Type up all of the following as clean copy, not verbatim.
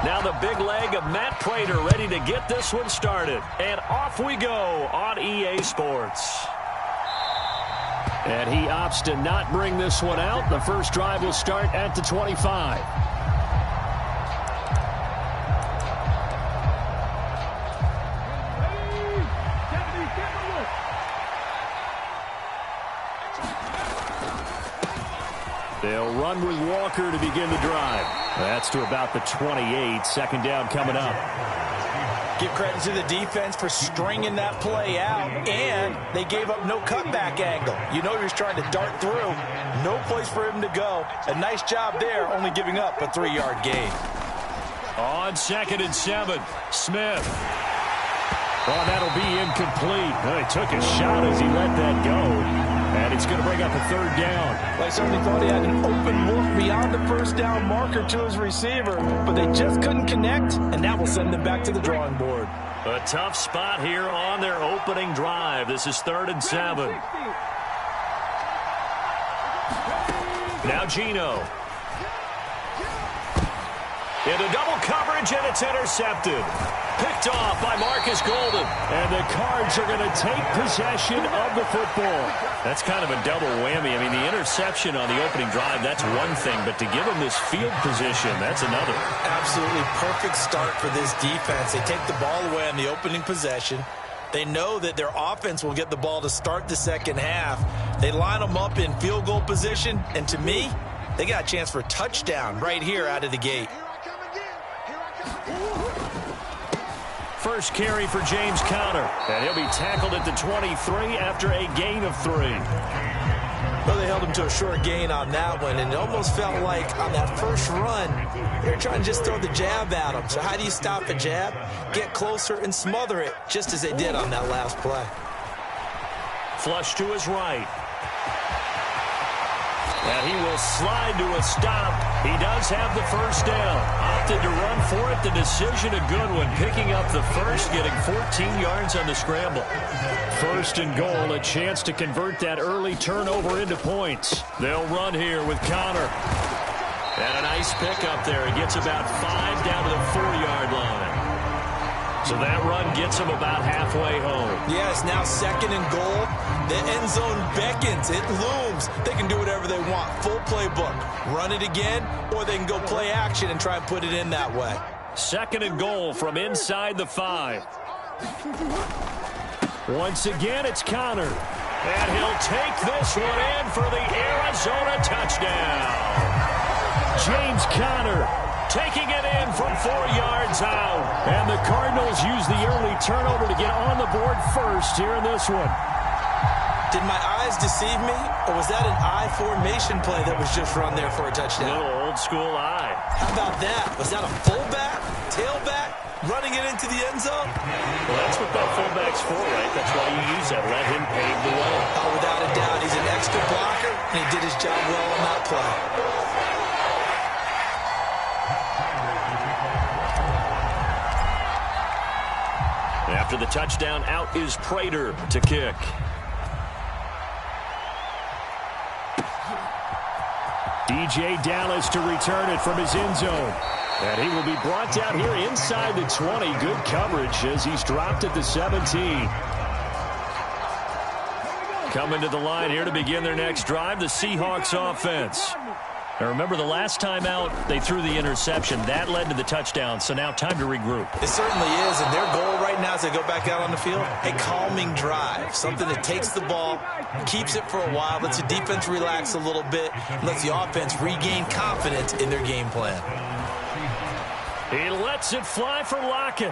Now the big leg of Matt Prater ready to get this one started. And off we go on EA Sports. And he opts to not bring this one out. The first drive will start at the 25. They'll run with Walker to begin the drive. That's to about the 28. Second down coming up. Give credit to the defense for stringing that play out, and they gave up no cutback angle. You know he was trying to dart through. No place for him to go. A nice job there, only giving up a 3-yard gain. On 2nd and 7, Smith. Oh, that'll be incomplete. Well, he took a shot as he let that go. And it's going to bring up a 3rd down. Well, I certainly thought he had an open look beyond the first down marker to his receiver, but they just couldn't connect, and that will send them back to the drawing board. A tough spot here on their opening drive. This is 3rd and 7. Now Geno. Into double coverage, and it's intercepted. Picked off by Marcus Golden. And the Cards are going to take possession of the football. That's kind of a double whammy. I mean, the interception on the opening drive, that's one thing. But to give them this field position, that's another. Absolutely perfect start for this defense. They take the ball away on the opening possession. They know that their offense will get the ball to start the second half. They line them up in field goal position. And to me, they got a chance for a touchdown right here out of the gate. First carry for James Conner. And he'll be tackled at the 23 after a gain of 3. Well, they held him to a short gain on that one, and it almost felt like on that first run, they were trying to just throw the jab at him. So how do you stop a jab? Get closer and smother it, just as they did on that last play. Flush to his right. And he will slide to a stop. He does have the first down. Opted to run for it. The decision a good one. Picking up the first, getting 14 yards on the scramble. 1st and goal, a chance to convert that early turnover into points. They'll run here with Conner. And a nice pickup there. He gets about 5 down to the 4-yard line. So that run gets him about halfway home. Yeah, it's now 2nd and goal. The end zone beckons. It looms. They can do whatever they want. Full playbook. Run it again, or they can go play action and try and put it in that way. 2nd and goal from inside the 5. Once again, it's Conner. And he'll take this one in for the Arizona touchdown. James Conner taking it in from 4 yards out. And the Cardinals use the early turnover to get on the board first here in this one. Did my eyes deceive me, or was that an I formation play that was just run there for a touchdown? A little old school eye. How about that? Was that a fullback, tailback, running it into the end zone? Well, that's what that fullback's for, right? That's why you use that. Let him pave the way. Oh, without a doubt. He's an extra blocker, and he did his job well on that play. After the touchdown, out is Prater to kick. DJ Dallas to return it from his end zone. And he will be brought down here inside the 20. Good coverage as he's dropped at the 17. Coming to the line here to begin their next drive, the Seahawks offense. Now remember, the last time out, they threw the interception. That led to the touchdown, so now time to regroup. It certainly is, and their goal right now as they go back out on the field, a calming drive, something that takes the ball, keeps it for a while, lets the defense relax a little bit, and lets the offense regain confidence in their game plan. He lets it fly for Lockett.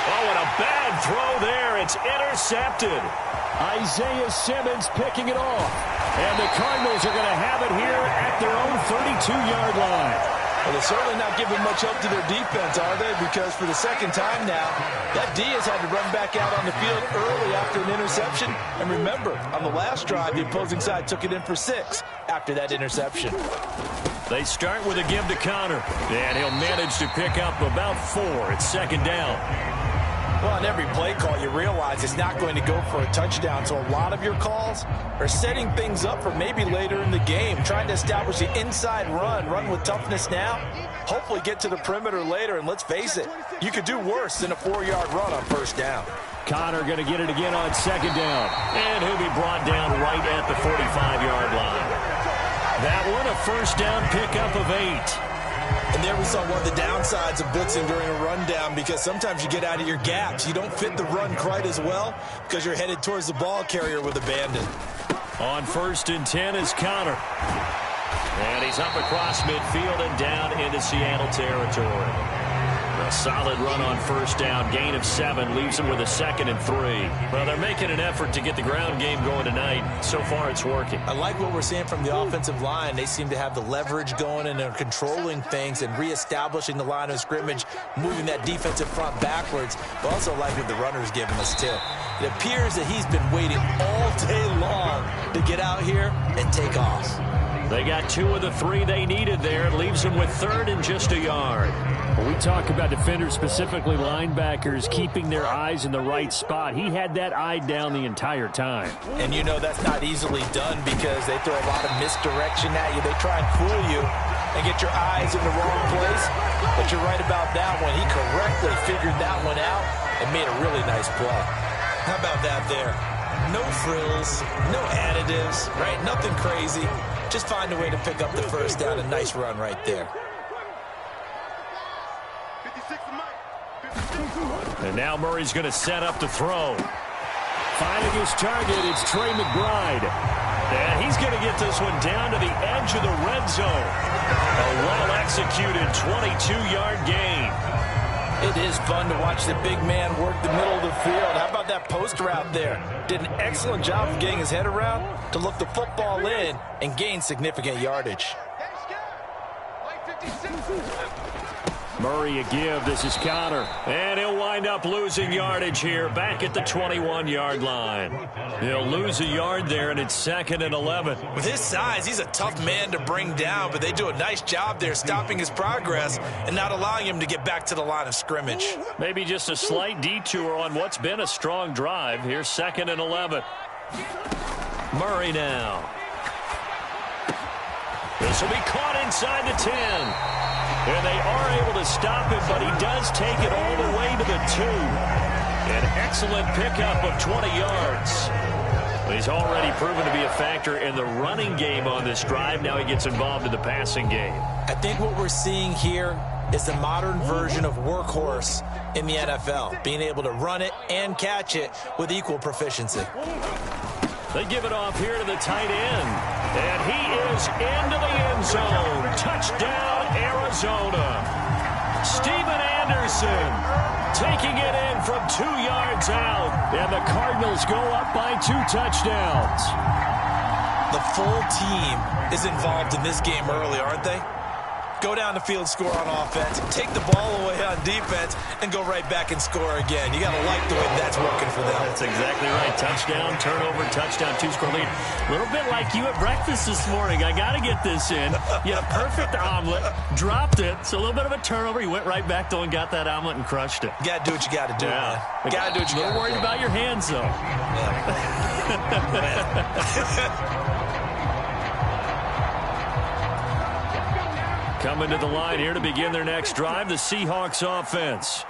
Oh, and a bad throw there. It's intercepted. Isaiah Simmons picking it off. And the Cardinals are going to have it here at their own 32-yard line. Well, they're certainly not giving much help to their defense, are they? Because for the second time now, that D has had to run back out on the field early after an interception. And remember, on the last drive, the opposing side took it in for 6 after that interception. They start with a give to Conner. And he'll manage to pick up about 4. It's 2nd down. Well, on every play call, you realize it's not going to go for a touchdown. So a lot of your calls are setting things up for maybe later in the game, trying to establish the inside run with toughness now, hopefully get to the perimeter later. And let's face it, you could do worse than a 4-yard run on first down. Connor going to get it again on second down. And he'll be brought down right at the 45-yard line. That one, a first down pickup of 8. And there we saw one of the downsides of blitzing during a rundown, because sometimes you get out of your gaps. You don't fit the run quite as well because you're headed towards the ball carrier with abandon. On 1st and 10 is Connor. And he's up across midfield and down into Seattle territory. A solid run on first down. Gain of 7 leaves him with a 2nd and 3. Well, they're making an effort to get the ground game going tonight. So far, it's working. I like what we're seeing from the offensive line. They seem to have the leverage going, and they're controlling things and reestablishing the line of scrimmage, moving that defensive front backwards. But also like what the runner's giving us, too. It appears that he's been waiting all day long to get out here and take off. They got 2 of the 3 they needed there. It leaves them with 3rd and just a yard. When we talk about defenders, specifically linebackers, keeping their eyes in the right spot, he had that eye down the entire time. And you know that's not easily done because they throw a lot of misdirection at you. They try and fool you and get your eyes in the wrong place. But you're right about that one. He correctly figured that one out and made a really nice play. How about that there? No frills, no additives, right? Nothing crazy. Just find a way to pick up the first down. A nice run right there. And now Murray's going to set up to throw. Finding his target, it's Trey McBride. And he's going to get this one down to the edge of the red zone. A well-executed 22-yard gain. It is fun to watch the big man work the middle of the field. How about that post route there? Did an excellent job of getting his head around to look the football in and gain significant yardage. Murray a give. This is Connor. And he'll wind up losing yardage here back at the 21-yard line. He'll lose a yard there, and it's 2nd and 11. With his size, he's a tough man to bring down, but they do a nice job there stopping his progress and not allowing him to get back to the line of scrimmage. Maybe just a slight detour on what's been a strong drive. Here's 2nd and 11. Murray now. This will be caught inside the 10. And they are able to stop him, but he does take it all the way to the 2. An excellent pickup of 20 yards. He's already proven to be a factor in the running game on this drive. Now he gets involved in the passing game. I think what we're seeing here is the modern version of workhorse in the NFL, being able to run it and catch it with equal proficiency. They give it off here to the tight end. And he is into the end zone. Touchdown, Arizona. Steven Anderson taking it in from 2 yards out. And the Cardinals go up by 2 touchdowns. The full team is involved in this game early, aren't they? Go down the field, score on offense, take the ball away on defense, and go right back and score again. You got to like the way that's working for them. That's exactly right. Touchdown, turnover, touchdown, 2-score lead. A little bit like you at breakfast this morning. I got to get this in. You had a perfect omelet, dropped it. So a little bit of a turnover. You went right back, though, and got that omelet and crushed it. You got to do what you got to do, man. You got to do what you got to do. A little worried about your hands, though. Coming to the line here to begin their next drive, the Seahawks offense.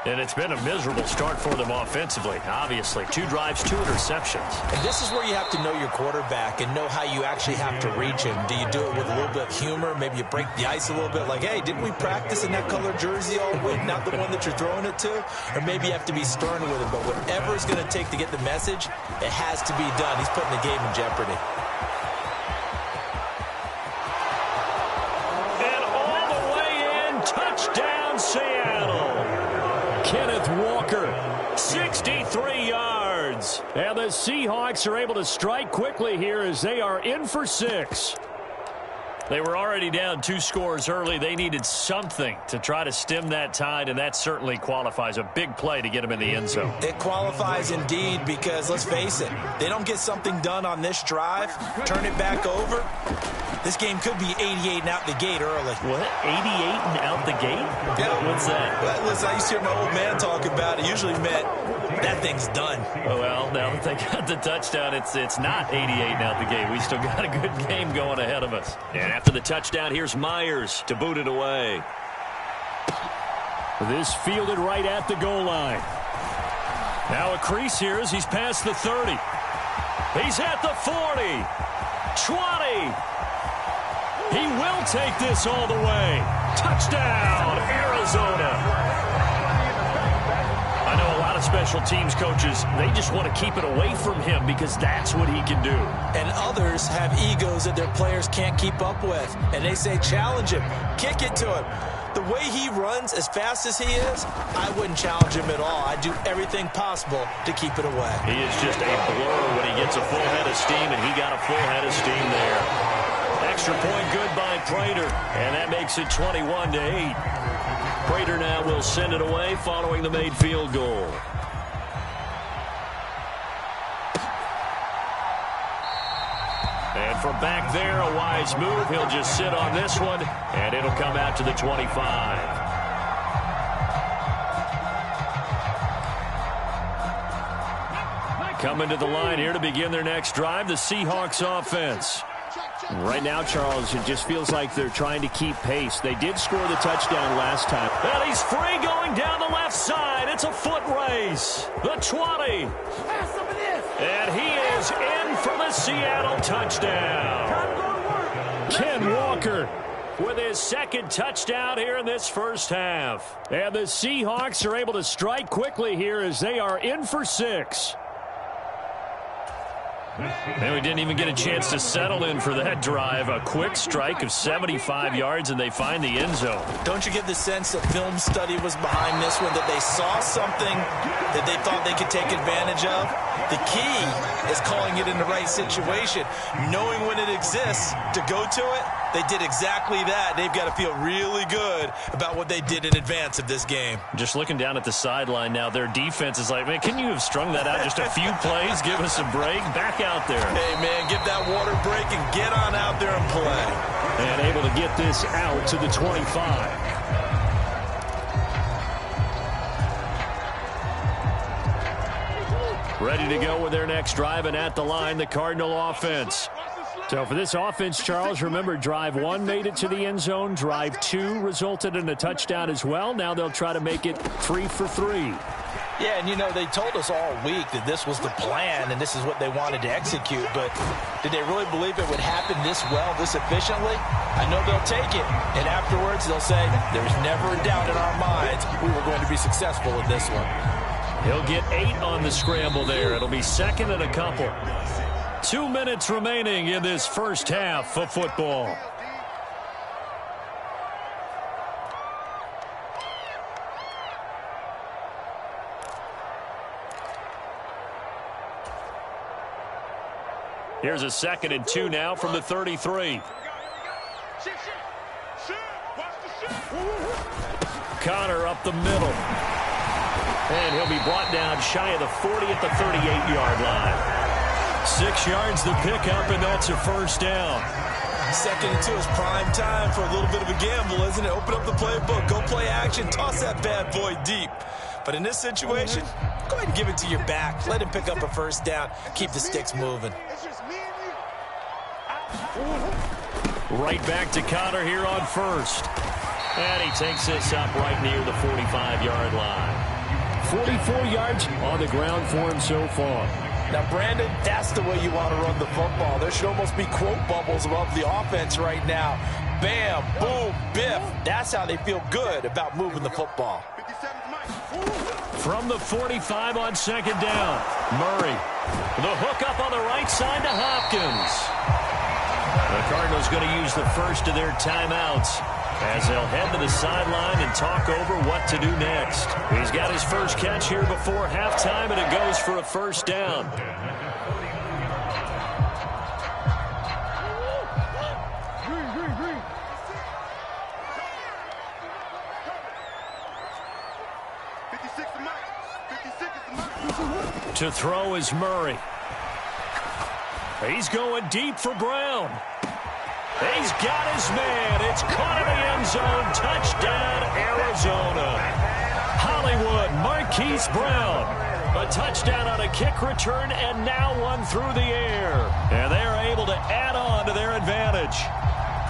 And it's been a miserable start for them offensively, obviously. 2 drives, 2 interceptions. And this is where you have to know your quarterback and know how you actually have to reach him. Do you do it with a little bit of humor? Maybe you break the ice a little bit, like, hey, didn't we practice in that color jersey all week, not the one that you're throwing it to? Or maybe you have to be stern with him. But whatever it's going to take to get the message, it has to be done. He's putting the game in jeopardy. Touchdown, Seattle. Kenneth Walker, 63 yards. And the Seahawks are able to strike quickly here as they are in for 6. They were already down 2 scores early. They needed something to try to stem that tide, and that certainly qualifies. A big play to get them in the end zone. It qualifies indeed because, let's face it, they don't get something done on this drive, turn it back over, this game could be 88 and out the gate early. What? 88 and out the gate? Yeah. What's that? Well, listen, I used to hear my old man talk about it. Usually meant that thing's done. Oh, well, now that they got the touchdown, it's not 88 and out the gate. We still got a good game going ahead of us. And after the touchdown, here's Myers to boot it away. This fielded right at the goal line. Now a crease here as he's past the 30. He's at the 40. 20. He will take this all the way. Touchdown, Arizona. I know a lot of special teams coaches, they just want to keep it away from him because that's what he can do. And others have egos that their players can't keep up with. And they say, challenge him, kick it to him. The way he runs as fast as he is, I wouldn't challenge him at all. I'd do everything possible to keep it away. He is just a blur when he gets a full head of steam, and he got a full head of steam there. Extra point good by Prater, and that makes it 21-8. Prater now will send it away following the made field goal. And from back there, a wise move. He'll just sit on this one, and it'll come out to the 25. Coming to the line here to begin their next drive, the Seahawks offense. Right now, Charles, it just feels like they're trying to keep pace. They did score the touchdown last time. And he's free going down the left side. It's a foot race. The 20. And he is in for the Seattle touchdown. Ken Walker with his second touchdown here in this first half. And the Seahawks are able to strike quickly here as they are in for 6. And we didn't even get a chance to settle in for that drive. A quick strike of 75 yards, and they find the end zone. Don't you get the sense that film study was behind this one, that they saw something that they thought they could take advantage of? The key is calling it in the right situation, knowing when it exists to go to it. They did exactly that. They've got to feel really good about what they did in advance of this game. Just looking down at the sideline now, their defense is like, man, can you have strung that out just a few plays? Give us a break. Back out there. Hey, man, give that water break and get on out there and play. And able to get this out to the 25. Ready to go with their next drive, and at the line, the Cardinal offense. So for this offense, Charles, remember, drive 1 made it to the end zone. Drive 2 resulted in a touchdown as well. Now they'll try to make it 3 for 3. Yeah, and you know, they told us all week that this was the plan and this is what they wanted to execute, but did they really believe it would happen this well, this efficiently? I know they'll take it, and afterwards they'll say, there's never a doubt in our minds we were going to be successful in this one. He'll get 8 on the scramble there. It'll be second and a couple. 2 minutes remaining in this first half of football. Here's a 2nd and 2 now from the 33. Connor up the middle. And he'll be brought down shy of the 40 at the 38-yard line. 6 yards the pickup, and that's a first down. 2nd and 2 is prime time for a little bit of a gamble, isn't it? Open up the playbook, go play action, toss that bad boy deep. But in this situation, go ahead and give it to your back. Let him pick up a first down. Keep the sticks moving. Right back to Connor here on first. And he takes this up right near the 45-yard line. 44 yards on the ground for him so far. Now, Brandon, that's the way you want to run the football. There should almost be quote bubbles above the offense right now. Bam, boom, biff. That's how they feel good about moving the football. From the 45 on 2nd down, Murray. The hook up on the right side to Hopkins. The Cardinals going to use the first of their timeouts as they'll head to the sideline and talk over what to do next. He's got his first catch here before halftime, and it goes for a first down. To throw is Murray. He's going deep for Brown. He's got his man. It's caught in the end zone. Touchdown, Arizona. Hollywood, Marquise Brown. A touchdown on a kick return, and now one through the air. And they're able to add on to their advantage.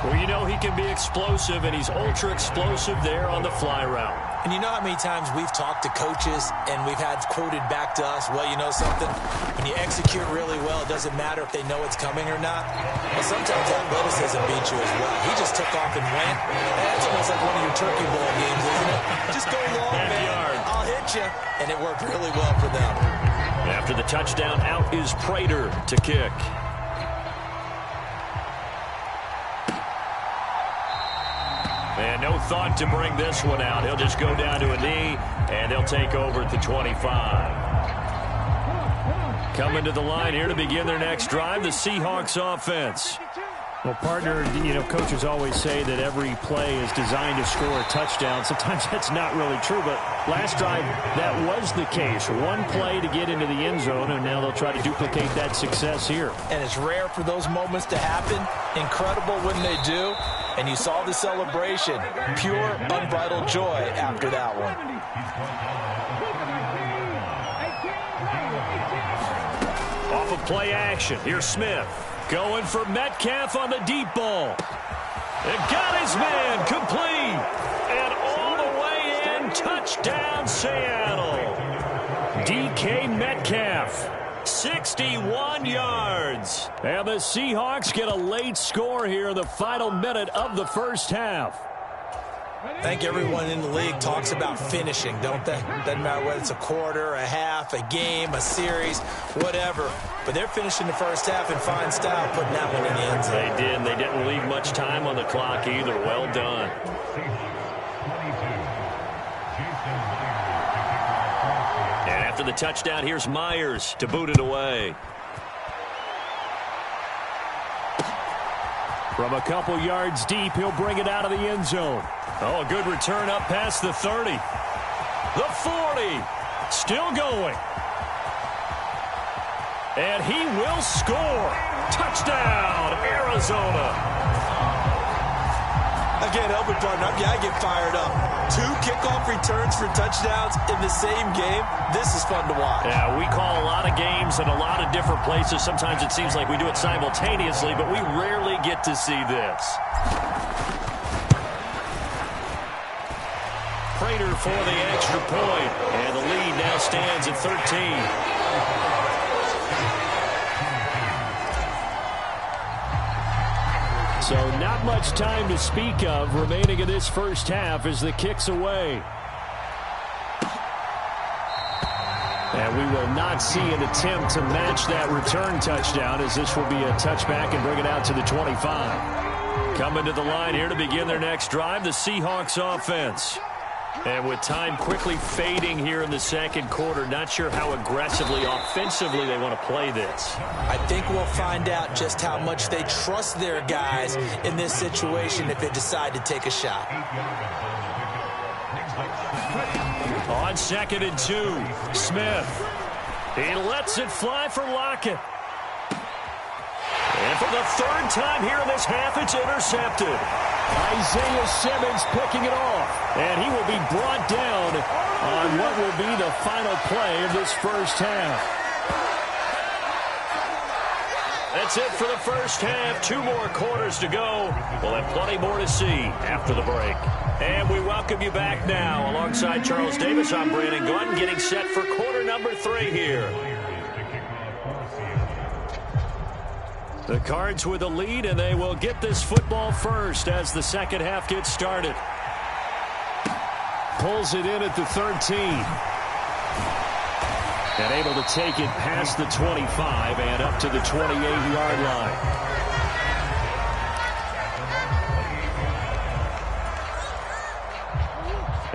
Well, you know he can be explosive, and he's ultra-explosive there on the fly route. And you know how many times we've talked to coaches and we've had quoted back to us, well, you know something? When you execute really well, it doesn't matter if they know it's coming or not. Well, sometimes athleticism beats you as well. He just took off and went. That's almost like one of your turkey bowl games, isn't it? Just go long, man. I'll hit you. And it worked really well for them. After the touchdown, out is Prater to kick. And no thought to bring this one out. He'll just go down to a knee, and they'll take over at the 25. Coming to the line here to begin their next drive, the Seahawks offense. Well, partner, you know, coaches always say that every play is designed to score a touchdown. Sometimes that's not really true, but last drive, that was the case. One play to get into the end zone, and now they'll try to duplicate that success here. And it's rare for those moments to happen. Incredible when they do. And you saw the celebration. Pure, unbridled joy after that one. Off of play action, here's Smith. Going for Metcalf on the deep ball. It got his man complete. And all the way in, touchdown Seattle. DK Metcalf, 61 yards. And the Seahawks get a late score here in the final minute of the first half. I think everyone in the league talks about finishing, don't they? Doesn't matter whether it's a quarter, a half, a game, a series, whatever. But they're finishing the first half in fine style, putting that one in the end zone. They did, and they didn't leave much time on the clock either. Well done. And after the touchdown, here's Myers to boot it away. From a couple yards deep, he'll bring it out of the end zone. Oh, a good return up past the 30. The 40. Still going. And he will score. Touchdown, Arizona. Again, help me, partner. I get fired up. 2 kickoff returns for touchdowns in the same game. This is fun to watch. Yeah, we call a lot of games in a lot of different places. Sometimes it seems like we do it simultaneously, but we rarely get to see this. Prater for the extra point. And the lead now stands at 13. So not much time to speak of remaining in this first half as the kick's away. And we will not see an attempt to match that return touchdown, as this will be a touchback and bring it out to the 25. Coming to the line here to begin their next drive, the Seahawks offense. And with time quickly fading here in the second quarter, not sure how aggressively, offensively they want to play this. I think we'll find out just how much they trust their guys in this situation if they decide to take a shot. On 2nd and 2, Smith. He lets it fly for Lockett. And for the 3rd time here in this half, it's intercepted. Isaiah Simmons picking it off. And he will be brought down on what will be the final play of this first half. That's it for the first half. 2 more quarters to go. We'll have plenty more to see after the break. And we welcome you back now. Alongside Charles Davis, I'm Brandon Gaudin, getting set for quarter number 3 here. The Cards with a lead, and they will get this football first as the second half gets started. Pulls it in at the 13. And able to take it past the 25 and up to the 28-yard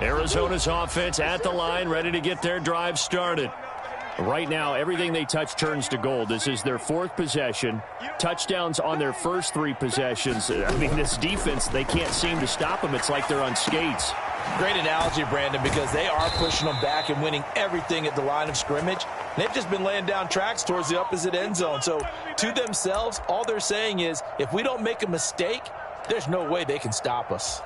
line. Arizona's offense at the line, ready to get their drive started. Right now, everything they touch turns to gold. This is their 4th possession. Touchdowns on their first 3 possessions. I mean, this defense, they can't seem to stop them. It's like they're on skates. Great analogy, Brandon, because they are pushing them back and winning everything at the line of scrimmage. They've just been laying down tracks towards the opposite end zone. So to themselves, all they're saying is, if we don't make a mistake, there's no way they can stop us.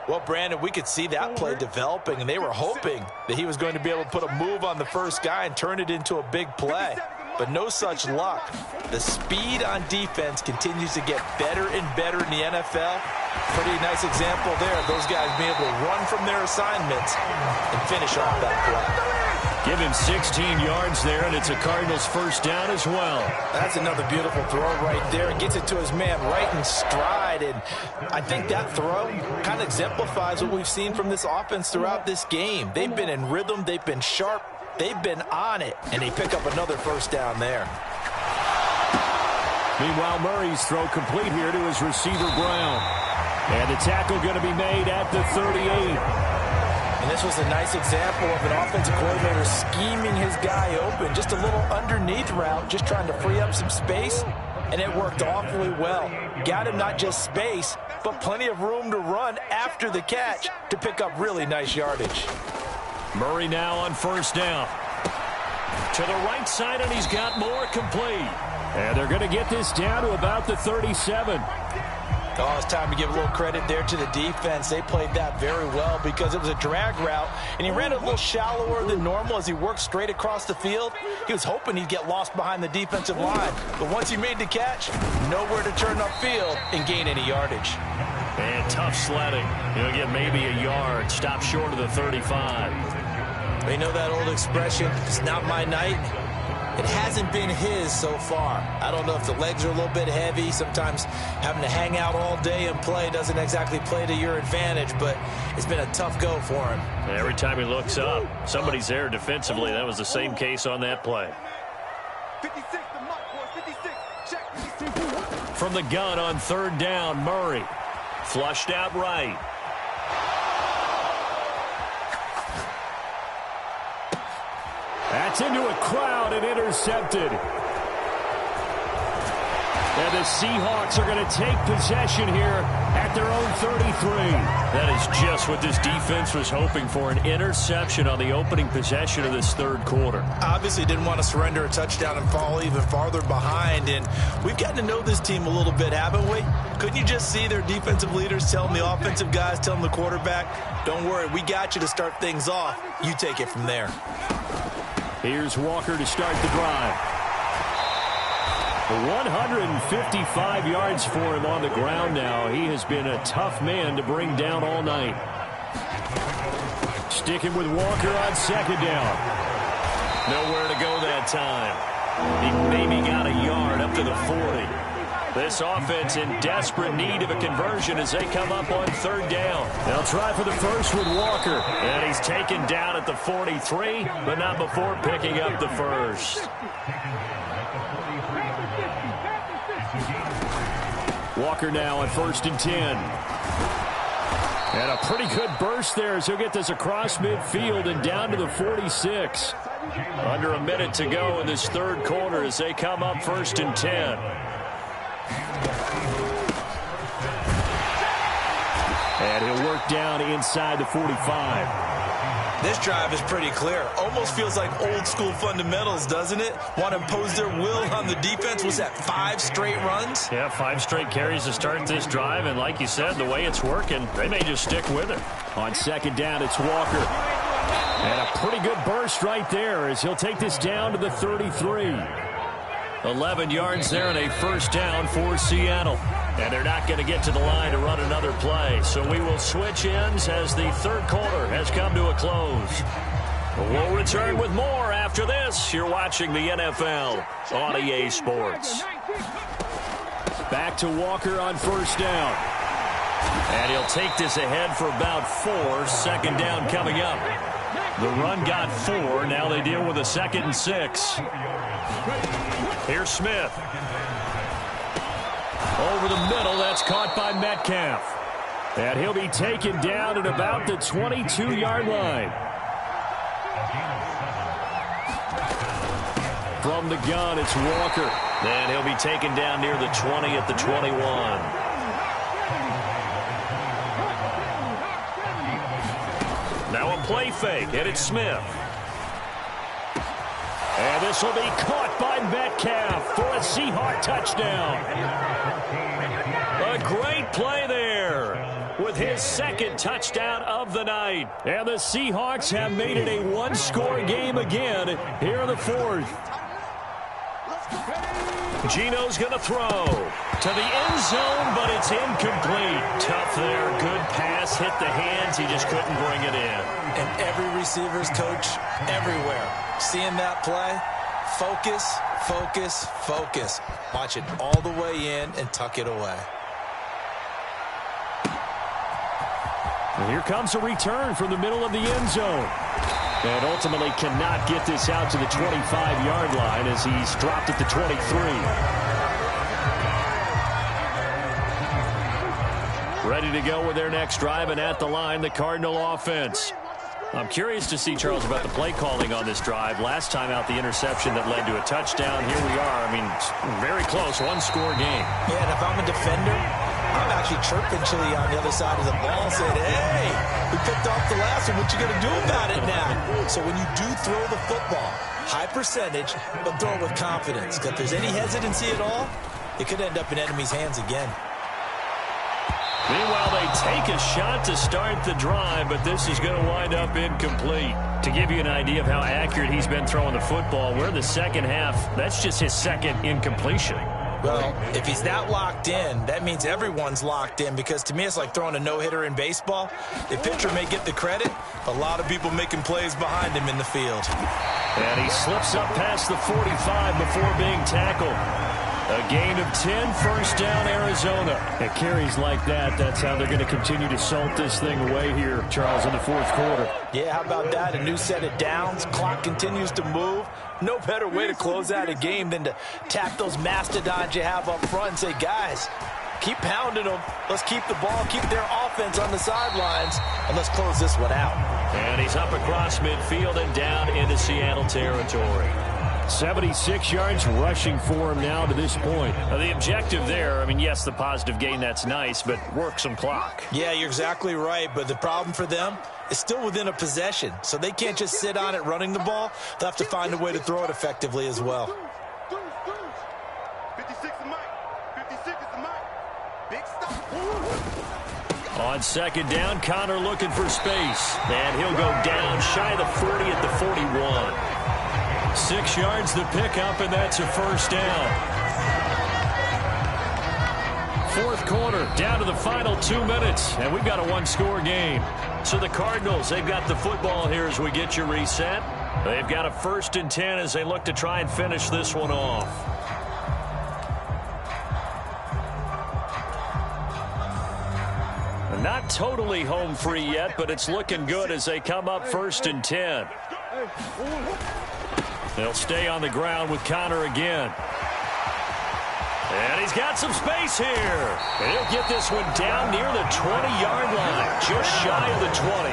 Well, Brandon, we could see that play developing, and they were hoping that he was going to be able to put a move on the first guy and turn it into a big play. But no such luck. The speed on defense continues to get better and better in the NFL. Pretty nice example there of those guys being able to run from their assignments and finish off that play. Give him 16 yards there, and it's a Cardinals first down as well. That's another beautiful throw right there. Gets it to his man right in stride, and I think that throw kind of exemplifies what we've seen from this offense throughout this game. They've been in rhythm. They've been sharp. They've been on it, and they pick up another first down there. Meanwhile, Murray's throw complete here to his receiver, Brown. And the tackle going to be made at the 38. And this was a nice example of an offensive coordinator scheming his guy open. Just a little underneath route, just trying to free up some space, and it worked awfully well. Got him not just space, but plenty of room to run after the catch to pick up really nice yardage. Murray now on first down. To the right side, and he's got more complete. And they're going to get this down to about the 37. Oh, it's time to give a little credit there to the defense. They played that very well because it was a drag route, and he ran a little shallower than normal as he worked straight across the field. He was hoping he'd get lost behind the defensive line, but once he made the catch, nowhere to turn upfield and gain any yardage. And tough sledding. He'll get maybe a yard, stop short of the 35. They know that old expression, it's not my night. It hasn't been his so far. I don't know if the legs are a little bit heavy. Sometimes having to hang out all day and play doesn't exactly play to your advantage, but it's been a tough go for him. Every time he looks up, somebody's there defensively. That was the same case on that play. 56, the mark, boys, 56. Check. From the gun on third down, Murray. Flushed out right. That's into a crowd and intercepted. And the Seahawks are going to take possession here at their own 33. That is just what this defense was hoping for, an interception on the opening possession of this third quarter. Obviously didn't want to surrender a touchdown and fall even farther behind, and we've gotten to know this team a little bit, haven't we? Couldn't you just see their defensive leaders telling the offensive guys, telling the quarterback, don't worry, we got you to start things off. You take it from there. Here's Walker to start the drive. 155 yards for him on the ground now. He has been a tough man to bring down all night. Sticking with Walker on second down. Nowhere to go that time. He maybe got a yard up to the 40. This offense in desperate need of a conversion as they come up on third down. They'll try for the first with Walker. And he's taken down at the 43, but not before picking up the first. Walker now on 1st and 10. And a pretty good burst there as he'll get this across midfield and down to the 46. Under a minute to go in this third quarter as they come up 1st and 10. And he'll work down inside the 45. This drive is pretty clear. Almost feels like old school fundamentals, doesn't it? Want to impose their will on the defense. Was that 5 straight runs? Yeah, 5 straight carries to start this drive. And like you said, the way it's working, they may just stick with it. On second down, it's Walker. And a pretty good burst right there as he'll take this down to the 33. 11 yards there and a first down for Seattle. And they're not going to get to the line to run another play. So we will switch ends as the third quarter has come to a close. We'll return with more after this. You're watching the NFL on EA Sports. Back to Walker on first down. And he'll take this ahead for about 4. Second down coming up. The run got 4. Now they deal with a 2nd and 6. Here's Smith. Over the middle, that's caught by Metcalf. And he'll be taken down at about the 22-yard line. From the gun, it's Walker. And he'll be taken down near the 20 at the 21. Now a play fake, and it's Smith. And this will be caught by Metcalf for a Seahawk touchdown. A great play there with his second touchdown of the night. And the Seahawks have made it a one-score game again here in the fourth. Geno's going to throw to the end zone, but it's incomplete. Tough there. Good pass. Hit the hands. He just couldn't bring it in. And every receiver's coach everywhere. Seeing that play, focus, focus, focus. Watch it all the way in and tuck it away. And here comes a return from the middle of the end zone. And ultimately cannot get this out to the 25-yard line as he's dropped at the 23. Ready to go with their next drive, and at the line, the Cardinal offense. I'm curious to see, Charles, about the play calling on this drive. Last time out, the interception that led to a touchdown. Here we are. I mean, very close, one-score game. Yeah, and if I'm a defender, I'm actually chirping Chili on the other side of the ball, saying, hey, we picked off the last one. What you going to do about it now? So when you do throw the football, high percentage, but throw it with confidence. Because if there's any hesitancy at all, it could end up in enemy's hands again. Meanwhile, they take a shot to start the drive, but this is going to wind up incomplete. To give you an idea of how accurate he's been throwing the football, we're in the second half. That's just his second incompletion. Well, if he's that locked in, that means everyone's locked in, because to me it's like throwing a no-hitter in baseball. The pitcher may get the credit, but a lot of people making plays behind him in the field. And he slips up past the 45 before being tackled. A gain of 10, first down, Arizona. It carries like that. That's how they're going to continue to salt this thing away here, Charles, in the fourth quarter. Yeah, how about that? A new set of downs. Clock continues to move. No better way to close out a game than to tap those mastodons you have up front and say, guys, keep pounding them. Let's keep the ball, keep their offense on the sidelines, and let's close this one out. And he's up across midfield and down into Seattle territory. 76 yards rushing for him now to this point. The objective there, I mean, yes, the positive gain, that's nice, but work some clock. Yeah, you're exactly right, but the problem for them is still within a possession, so they can't just sit on it running the ball. They'll have to find a way to throw it effectively as well. 56 is Mike. 56 is the Mike. Big stop. On second down, Connor looking for space, and he'll go down shy of the 40 at the 41. 6 yards the pickup, and that's a first down. Fourth quarter, down to the final 2 minutes, and we've got a one-score game. So the Cardinals, they've got the football here as we get you reset. They've got a 1st and 10 as they look to try and finish this one off. Not totally home free yet, but it's looking good as they come up 1st and 10. They'll stay on the ground with Connor again. And he's got some space here. And he'll get this one down near the 20-yard line, just shy of the 20.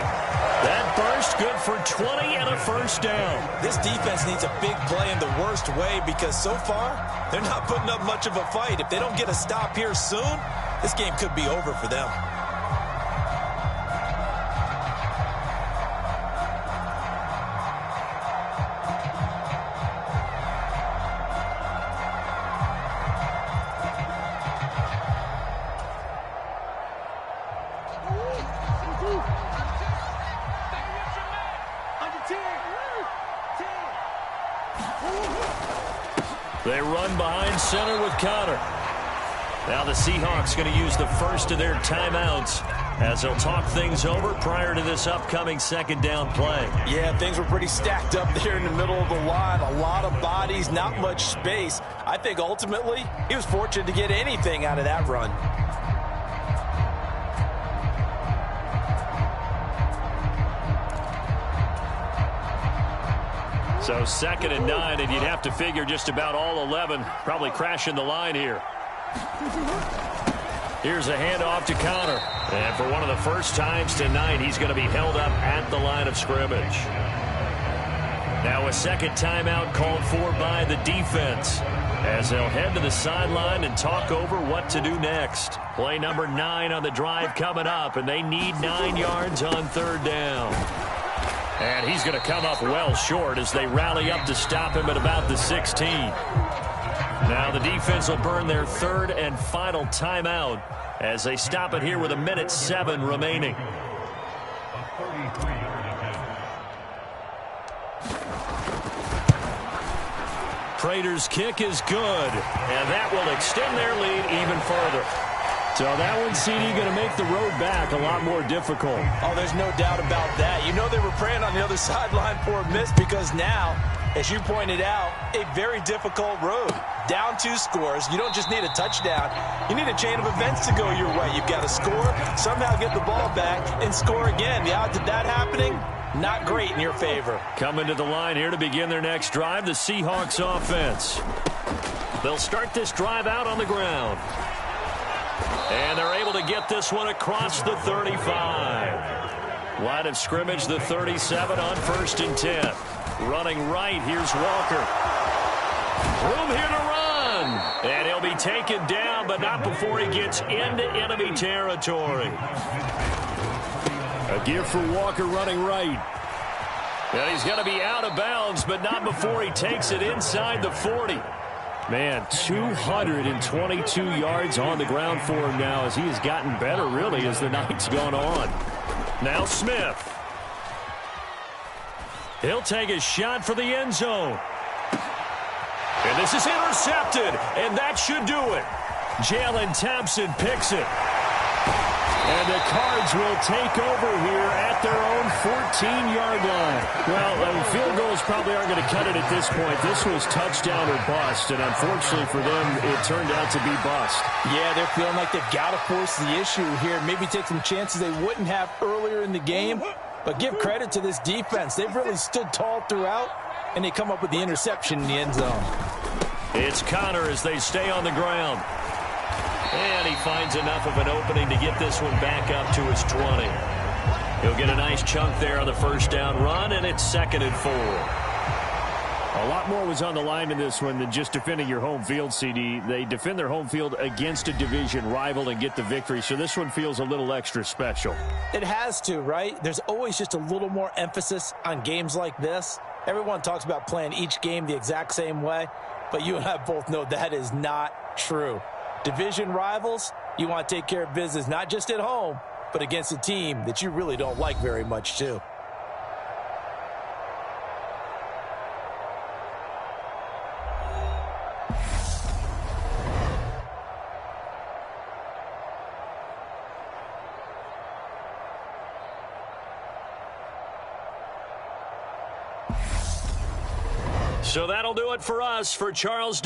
That burst good for 20 and a first down. This defense needs a big play in the worst way, because so far they're not putting up much of a fight. If they don't get a stop here soon, this game could be over for them. They run behind center with Connor. Now the Seahawks going to use the first of their timeouts as they'll talk things over prior to this upcoming second down play. Yeah, things were pretty stacked up there in the middle of the line. A lot of bodies, not much space. I think ultimately he was fortunate to get anything out of that run. So 2nd and 9, and you'd have to figure just about all 11 probably crashing the line here. Here's a handoff to Connor. And for one of the first times tonight, he's going to be held up at the line of scrimmage. Now a second timeout called for by the defense. as they'll head to the sideline and talk over what to do next. Play number 9 on the drive coming up, and they need 9 yards on third down. And he's going to come up well short as they rally up to stop him at about the 16. Now the defense will burn their third and final timeout as they stop it here with 1:07 remaining. Prater's kick is good, and that will extend their lead even further. So that one, CD, going to make the road back a lot more difficult. Oh, there's no doubt about that. You know they were praying on the other sideline for a miss because now, as you pointed out, a very difficult road. Down 2 scores. You don't just need a touchdown. You need a chain of events to go your way. You've got to score, somehow get the ball back, and score again. The odds of that happening, not great in your favor. Coming to the line here to begin their next drive, the Seahawks offense. They'll start this drive out on the ground. And they're able to get this one across the 35. Line of scrimmage, the 37 on 1st and 10. Running right, here's Walker. Room here to run. And he'll be taken down, but not before he gets into enemy territory. A give for Walker running right. And he's going to be out of bounds, but not before he takes it inside the 40. Man, 222 yards on the ground for him now as he has gotten better, really, as the night's gone on. Now Smith. He'll take a shot for the end zone. And this is intercepted, and that should do it. Jalen Thompson picks it. And the Cards will take over here at their own 14-yard line. Well, field goals probably aren't going to cut it at this point. This was touchdown or bust, and unfortunately for them, it turned out to be bust. Yeah, they're feeling like they've got to force the issue here. Maybe take some chances they wouldn't have earlier in the game. But give credit to this defense. They've really stood tall throughout, and they come up with the interception in the end zone. It's Connor as they stay on the ground. And he finds enough of an opening to get this one back up to his 20. He'll get a nice chunk there on the first down run, and it's 2nd and 4. A lot more was on the line in this one than just defending your home field, CD. They defend their home field against a division rival and get the victory, so this one feels a little extra special. It has to, right? There's always just a little more emphasis on games like this. Everyone talks about playing each game the exact same way, but you and I both know that is not true. Division rivals, you want to take care of business, not just at home, but against a team that you really don't like very much, too. So that'll do it for us. For Charles Davis.